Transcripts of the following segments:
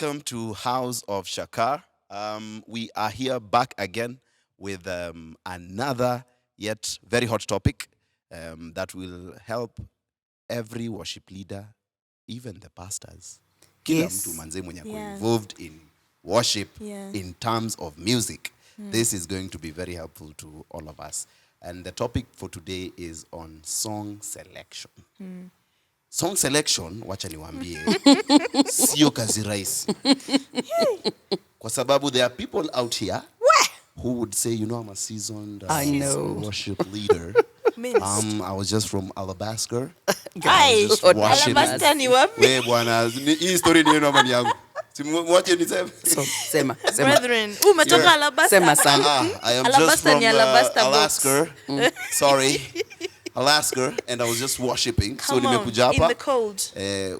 Welcome to House of Shachah. We are here back again with another yet very hot topic that will help every worship leader, even the pastors. Kila mtu manze mwenye involved in worship in terms of music. This is going to be very helpful to all of us. And the topic for today is on song selection. Song selection, wacha niwaambie, sio kazi rahisi. Kwa sababu there are people out here who would say, you know, I'm a seasoned worship leader. I was just from Alabaster. Guys, Alabaster ni wapi? We bwana, hii story ni yenu ni yangu. Mwache niseme. Sema. Brethren, umetoka Alabaster. Sema sana. I am just from Alaska. Sorry. Alaska, and I was just worshiping. So nimekuja hapa. In the cold.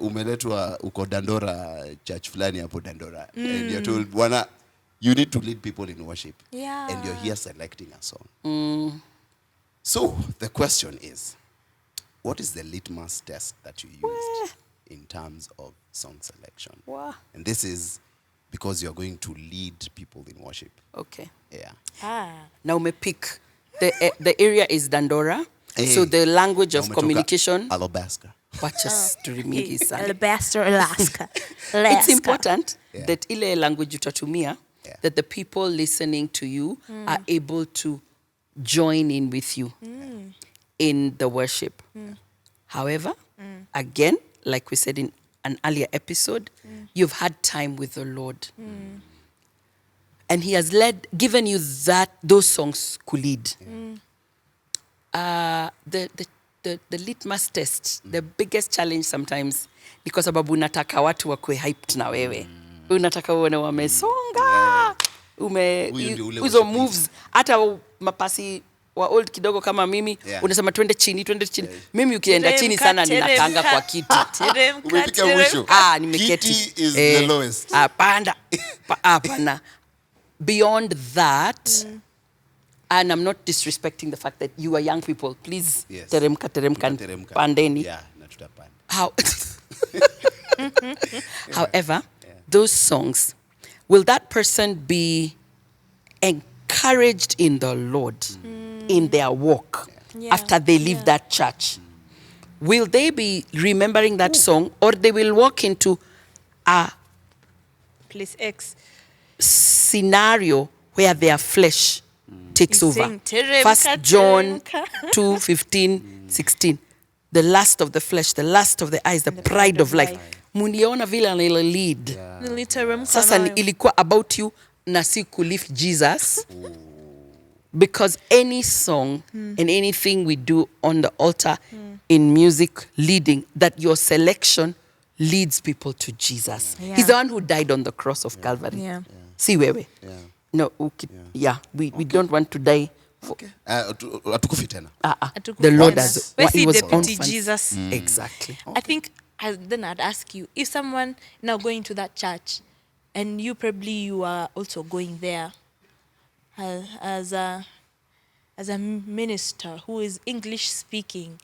Umeletwa uko Dandora, church fulani hapo Dandora. And you're told, bwana, you need to lead people in worship. Yeah. And you're here selecting a song. So the question is, what is the litmus test that you used in terms of song selection? And this is because you're going to lead people in worship. Okay. Yeah. Now me pick. The area is Dandora. So the language of communication. Alabaster. Alabaster, Alaska. It's important that ile language utatumia, that the people listening to you are able to join in with you in the worship. However, again, like we said in an earlier episode, you've had time with the Lord. And he has given you those songs could lead. The litmus test, the biggest challenge sometimes, because sababu unataka watu wakue hyped na wewe. Unataka uone wamesonga. Uzo moves, hata mapasi wa old kidogo kama mimi, unasema twende chini. Mimi ukienda chini sana ninakanga kwa kiti. Umefika mwisho. Nimeketi. Kiti is the lowest. Hapana. Beyond that, and I'm not disrespecting the fact that you are young people. Please, teremka, pandeni. Yeah, natutapanda. However, those songs, will that person be encouraged in the Lord, in their walk, after they leave that church? Will they be remembering that song, or they will walk into a place X scenario where their flesh takes over? 1 John 2:15-16. The lust of the flesh, the lust of the eyes, the pride of life. Muniona vile anile lead. Sasa ilikuwa about you na si kulift Jesus. Because any song and anything we do on the altar in music leading, that your selection leads people to Jesus. He's the one who died on the cross of Calvary. Si wewe. No, we don't want to die. Atukufi tena. The Lord has. He was deputy Jesus. Exactly. I think then I'd ask you, if someone now going to that church, and you are also going there as a minister who is English speaking,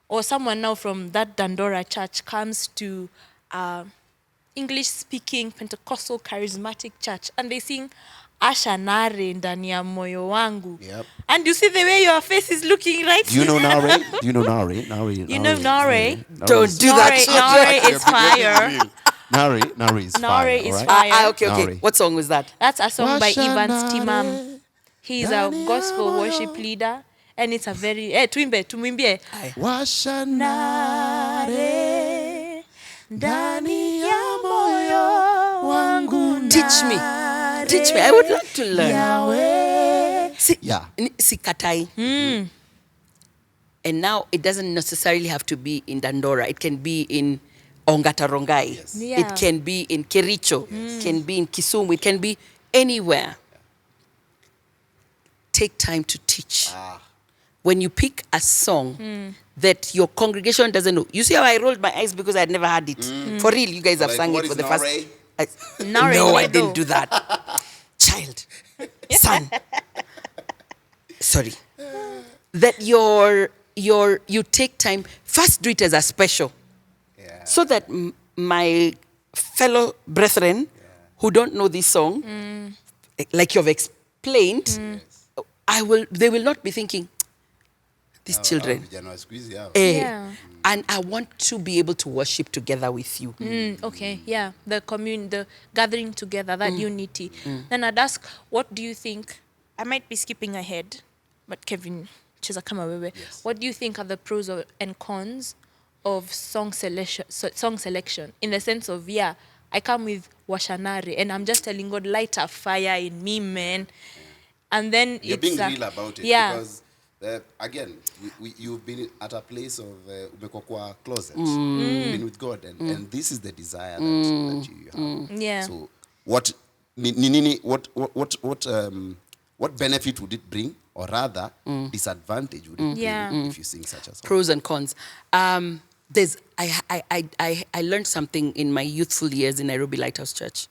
or someone now from that Dandora church comes to English speaking Pentecostal charismatic church, and they sing Asha Nare ndani ya moyo wangu. And you see the way your face is looking right. Do you know Nare? You know Nare? You know Nare? Don't do that. Nare is fire. Nare is fire. Nare is fire. Okay. Nare. What song was that? That's a song by Ivan Stimam. He's a gospel worship leader, and it's a very tumwimbie. Washa Nare ndani ya moyo wangu. Teach me. I would like to learn. Sikatai. And now it doesn't necessarily have to be in Dandora. It can be in Ongatarongai. It can be in Kericho. It can be in Kisumu. It can be anywhere. Take time to teach. When you pick a song that your congregation doesn't know. You see how I rolled my eyes because I had never heard it. For real, you guys have sung it for the first. No, I didn't do that. Child, son. Sorry. That you take time. First, do it as a special, so that my fellow brethren who don't know this song, like you've explained, they will not be thinking, these children. Yeah. And I want to be able to worship together with you. Okay, yeah. The gathering together, that unity. Then I'd ask, what do you think? I might be skipping ahead, but Kevin, cheza kama wewe. What do you think are the pros and cons of song selection? In the sense of, I come with washanare and I'm just telling God, light a fire in me, man. And then You're being real about it. Yeah. Because again, you've been at a place of umekwa closet, you've been with God, and this is the desire that you have. Yeah. So what benefit would it bring, or rather disadvantage would it bring if you sing such a song? Pros and cons. I learned something in my youthful years in Nairobi Lighthouse Church.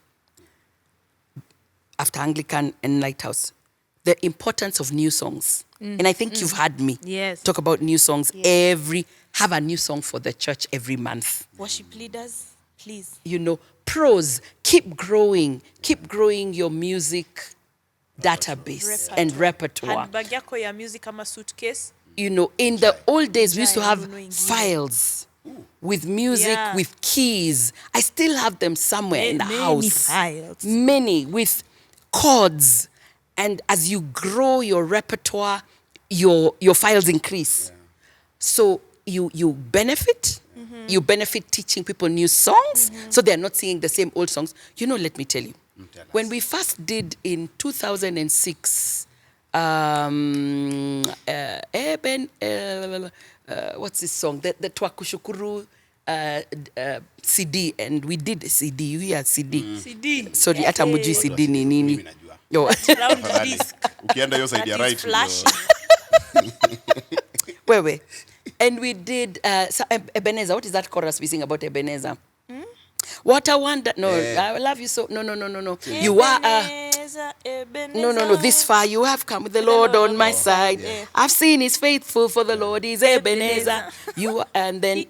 After Anglican and Lighthouse, the importance of new songs. And I think you've had me talk about new songs. Have a new song for the church every month. Worship leaders, please. Pros, keep growing your music database and repertoire. Handbag yako ya music kama suitcase. In the old days, we used to have files with music, with keys. I still have them somewhere in the house. Files. Many with chords. And as you grow your repertoire, your files increase. So you benefit. You benefit teaching people new songs, so they're not singing the same old songs. Let me tell you. When we first did in 2006, what's this song? The Twakushukuru CD, and we did a CD. You hear CD? CD. Sorry, hata mujui CD ni nini. Round disc. Ukienda hiyo side ya right. Wewe. And we did Ebenezer. What is that chorus we sing about Ebenezer? What a wonder. No, I love you so. No. You are No. This far you have come with the Lord on my side. Yeah. I've seen He's faithful, for the Lord is Ebenezer. And then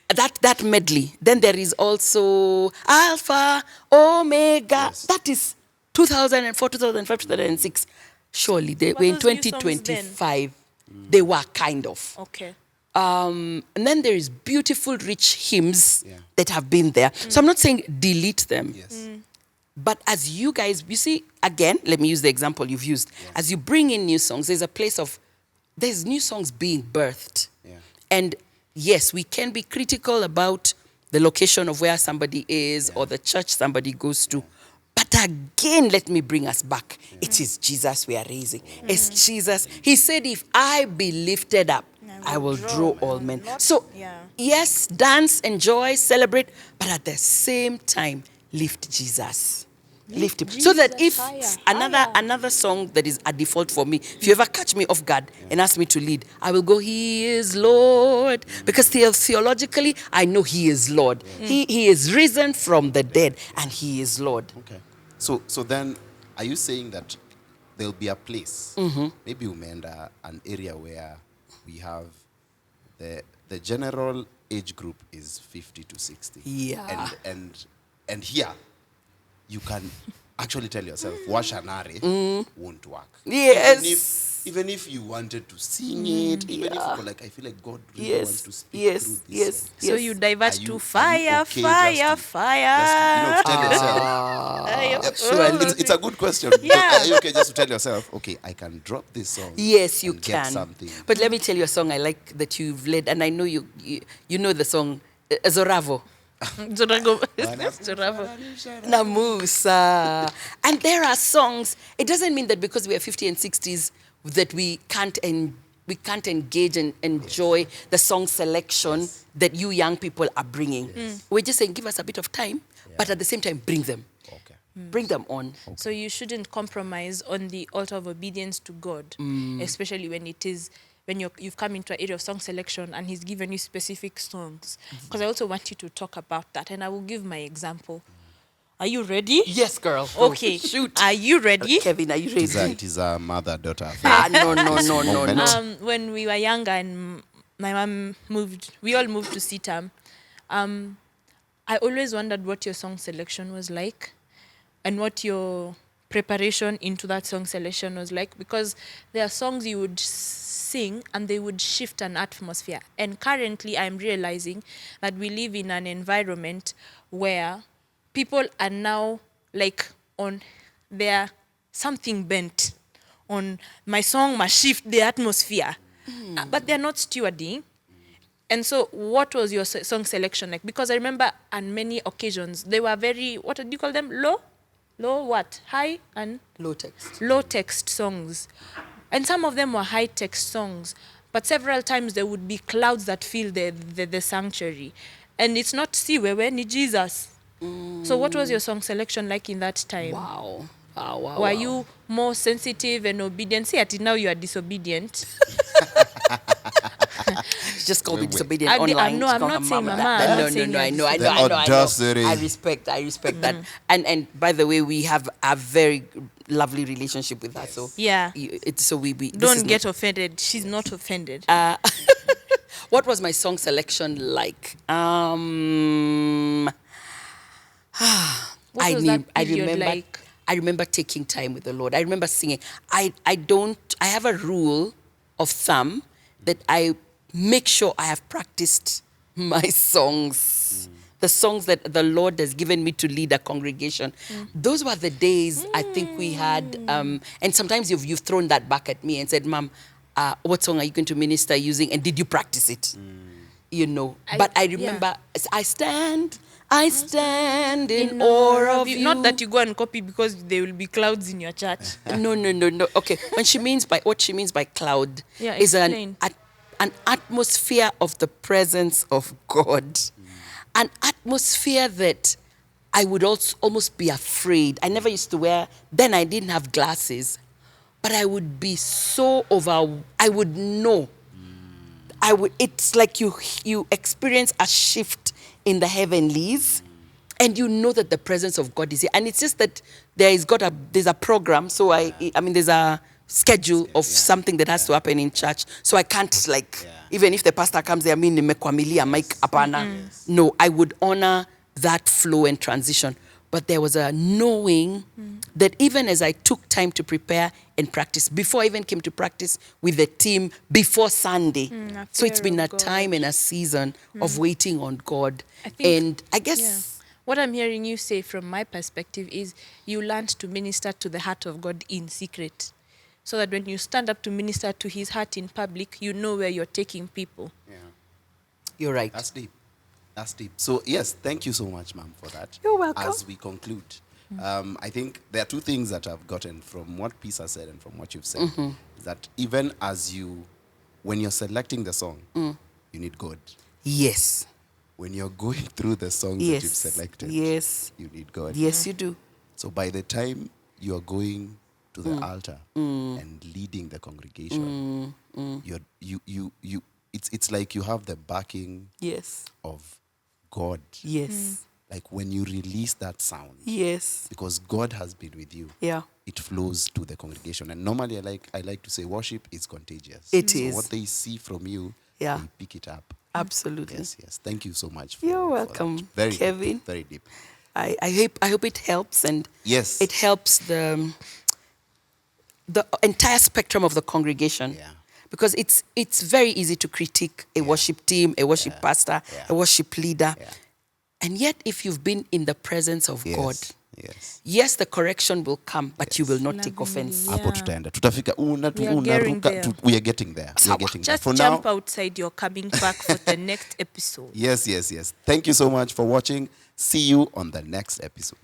that medley. Then there is also Alpha, Omega. Yes. That is 2004, 2005, 2006. Surely they were in 2025. They were kind of. Okay. And then there is beautiful, rich hymns that have been there. So I'm not saying delete them. Yes. But as you guys, you see, again, let me use the example you've used. Yes. As you bring in new songs, there's new songs being birthed. Yeah. And yes, we can be critical about the location of where somebody is or the church somebody goes to. But again, let me bring us back. It is Jesus we are raising. It's Jesus. He said, if I be lifted up, I will draw all men. So, yes, dance, enjoy, celebrate, but at the same time, lift Jesus. Lift him. So that if another song that is a default for me, if you ever catch me off guard and ask me to lead, I will go, He is Lord. Because theologically, I know He is Lord. He is risen from the dead, and He is Lord. Okay. So then, are you saying that there'll be a place, maybe Umenda, an area where we have the general age group is 50 to 60. Yeah. And here, you can actually tell yourself, washanare won't work. Yes. Even if you wanted to sing it, even if you were like, I feel like God really wants to speak through this song. So you divert to fire. Just to tell yourself. It's a good question. Are you okay just to tell yourself, okay, I can drop this song? Yes, you and can. Get something. But let me tell you a song I like that you've led, and I know you know the song, Zoravo. Namusa. And there are songs. It doesn't mean that because we are 50 and 60s that we can't engage and enjoy the song selection that you young people are bringing. We're just saying, give us a bit of time, but at the same time, bring them. Okay. Bring them on. Okay. So you shouldn't compromise on the altar of obedience to God, especially when you've come into an area of song selection and He's given you specific songs. Because I also want you to talk about that, and I will give my example. Are you ready? Yes, girl. Okay. Shoot. Are you ready? Kevin, are you ready? It is a mother-daughter affair. No. When we were younger and my mom we all moved to CITAM, I always wondered what your song selection was like. and what your preparation into that song selection was like, because there are songs you would sing and they would shift an atmosphere. And currently I'm realizing that we live in an environment where people are now like on their something bent on my song must shift the atmosphere. But they're not stewarding. And so what was your song selection like? Because I remember on many occasions, they were very, what do you call them? Low what? High and? Low text. Low text songs. And some of them were high text songs. But several times there would be clouds that fill the sanctuary. And it's not Siwewe, ni Jesus. So what was your song selection like in that time? Wow. Were you more sensitive and obedient? See, now you are disobedient. Just call me disobedient online. No, I'm not saying Mama. No, I know. Audacity. I respect that. And by the way, we have a very lovely relationship with her. So yeah. we don't get offended. She's not offended. What was my song selection like? I remember taking time with the Lord. I remember singing. I have a rule of thumb that I make sure I have practiced my songs. The songs that the Lord has given me to lead a congregation. Those were the days I think we had, and sometimes you've thrown that back at me and said, Mom, what song are you going to minister using? And did you practice it? You know, but I remember, I stand in awe of you. Not that you go and copy because there will be clouds in your church. No. Okay, what she means by cloud is an atmosphere of the presence of God. An atmosphere that I would also almost be afraid. I never used to wear, then I didn't have glasses, but I would be so I would know. It's like you experience a shift in the heavenlies, and you know that the presence of God is here. And it's just that there's a program, so I mean there's a schedule of something that has to happen in church. So I can't even if the pastor comes there, no, I would honor that flow and transition. But there was a knowing that even as I took time to prepare and practice, before I even came to practice with the team before Sunday. So it's been a time and a season of waiting on God. I guess... What I'm hearing you say from my perspective is you learned to minister to the heart of God in secret. So that when you stand up to minister to his heart in public, you know where you're taking people. Yeah. You're right. That's deep. So, yes, thank you so much, ma'am, for that. You're welcome. As we conclude, I think there are two things that I've gotten from what Pisa said and from what you've said. That even when you're selecting the song, you need God. Yes. When you're going through the songs that you've selected, you need God. Yes, you do. So by the time you're going to the altar and leading the congregation, it's like you have the backing of God. Yes. Like when you release that sound. Yes. Because God has been with you. Yeah. It flows to the congregation. And normally I like to say worship is contagious. It is. So what they see from you, they pick it up. Absolutely. Yes. Thank you so much. You're welcome, Very Kevin. Deep, very deep. I hope it helps, and it helps the entire spectrum of the congregation. Yeah. Because it's very easy to critique a worship team, a worship pastor, a worship leader. Yeah. And yet, if you've been in the presence of God, yes, the correction will come, but you will not take offense. We are getting there. Just jump outside. You're coming back for the next episode. Yes. Thank you so much for watching. See you on the next episode.